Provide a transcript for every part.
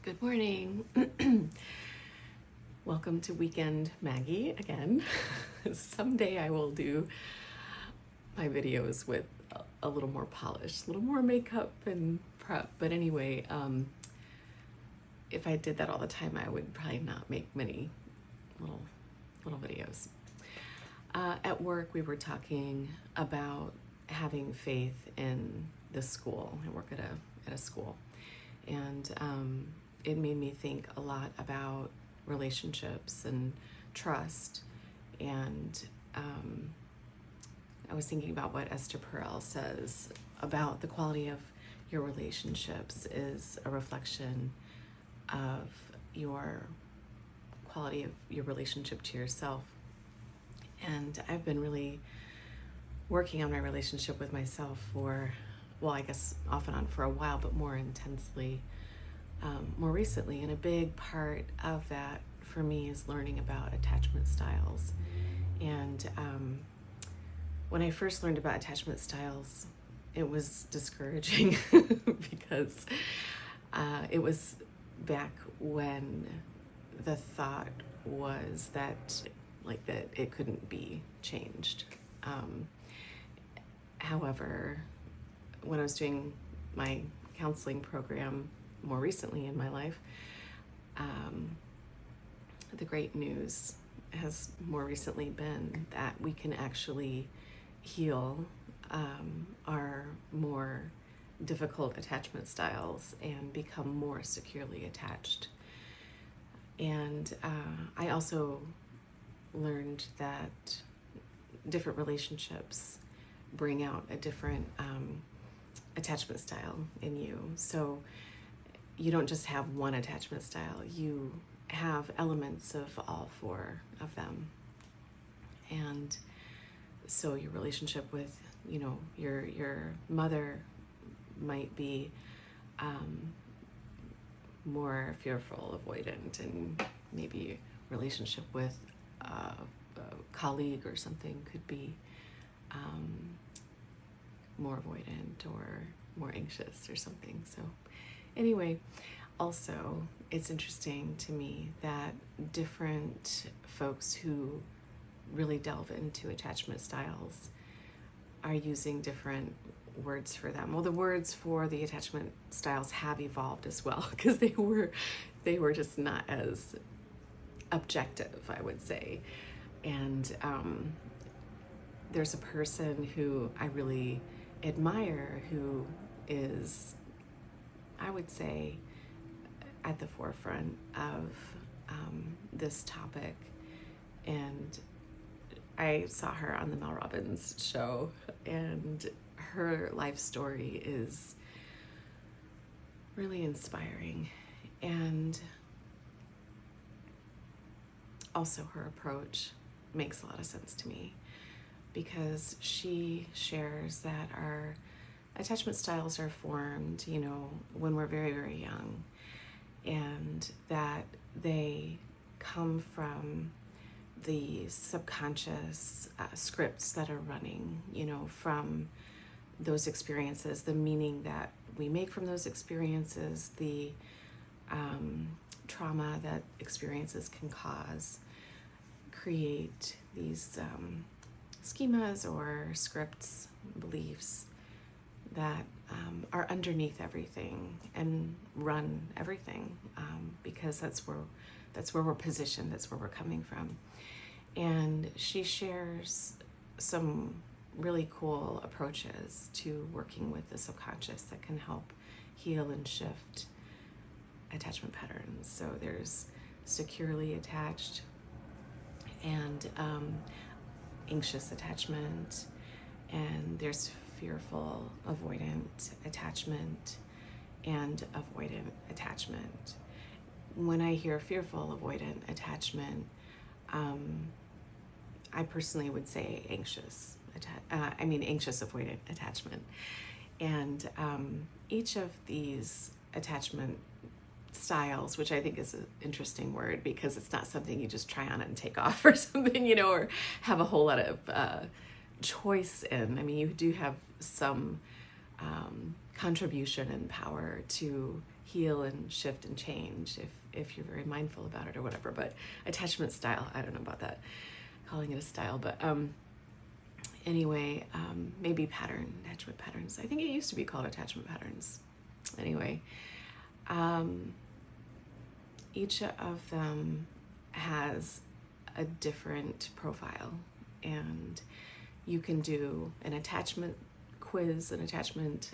Good morning. Welcome to Weekend Maggie again. Someday I will do my videos with a little more polish, a little more makeup and prep. But anyway, if I did that all the time, I would probably not make many little videos. At work, we were talking about having faith in the school. I work at a school, and it made me think a lot about relationships and trust. And I was thinking about what Esther Perel says about the quality of your relationships is a reflection of your quality of your relationship to yourself. And I've been really working on my relationship with myself for, well, I guess off and on for a while, but more intensely more recently. And a big part of that for me is learning about attachment styles. And when I first learned about attachment styles, it was discouraging because it was back when the thought was that it couldn't be changed. However, when I was doing my counseling program more recently in my life, the great news has more recently been that we can actually heal our more difficult attachment styles and become more securely attached. And I also learned that different relationships bring out a different attachment style in you. So you don't just have one attachment style, you have elements of all four of them. And so your relationship with, your mother might be more fearful, avoidant, and maybe relationship with a colleague or something could be more avoidant or more anxious or something. So anyway, also it's interesting to me that different folks who really delve into attachment styles are using different words for them. Well, the words for the attachment styles have evolved as well, because they were just not as objective, I would say. And there's a person who I really admire who is, I would say, at the forefront of this topic. And I saw her on the Mel Robbins show, and her life story is really inspiring. And also her approach makes a lot of sense to me, because she shares that our attachment styles are formed, when we're very, very young, and that they come from the subconscious scripts that are running, from those experiences, the meaning that we make from those experiences, the trauma that experiences can cause, create these schemas or scripts, beliefs that are underneath everything and run everything, because that's where we're positioned, that's where we're coming from. And she shares some really cool approaches to working with the subconscious that can help heal and shift attachment patterns. So there's securely attached and anxious attachment, and there's fearful avoidant attachment and avoidant attachment. When I hear fearful avoidant attachment, I personally would say anxious avoidant attachment. And each of these attachment styles, which I think is an interesting word because it's not something you just try on and take off or something, or have a whole lot of choice in. I mean, you do have some contribution and power to heal and shift and change if you're very mindful about it or whatever. But attachment style, I don't know about that, calling it a style, but anyway, maybe attachment patterns. I think it used to be called attachment patterns. Anyway, each of them has a different profile, and you can do an attachment quiz, an attachment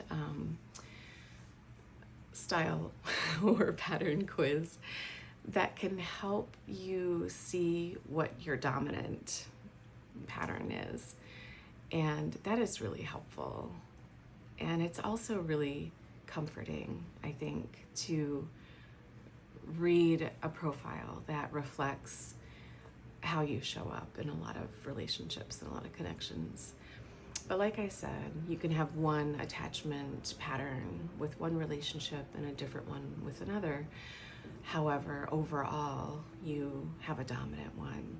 style or pattern quiz that can help you see what your dominant pattern is. And that is really helpful. And it's also really comforting, I think, to read a profile that reflects how you show up in a lot of relationships and a lot of connections. But like I said, you can have one attachment pattern with one relationship and a different one with another. However, overall, you have a dominant one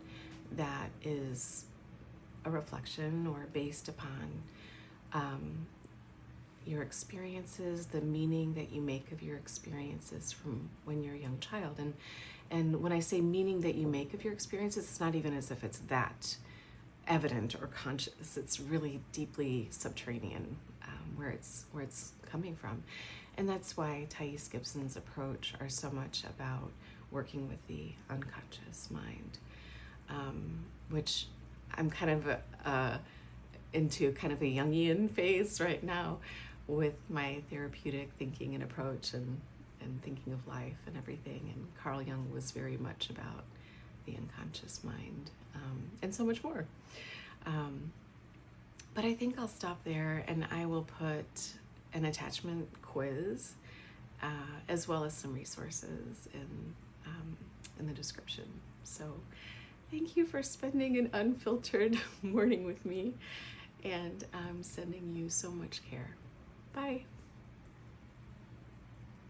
that is a reflection or based upon your experiences, the meaning that you make of your experiences from when you're a young child. And when I say meaning that you make of your experiences, it's not even as if it's that evident or conscious. It's really deeply subterranean, where it's coming from. And that's why Thais Gibson's approach are so much about working with the unconscious mind, which I'm kind of into kind of a Jungian phase right now with my therapeutic thinking and approach and thinking of life and everything. And Carl Jung was very much about the unconscious mind, and so much more. But I think I'll stop there, and I will put an attachment quiz as well as some resources in the description. So thank you for spending an unfiltered morning with me, and I'm sending you so much care. Bye.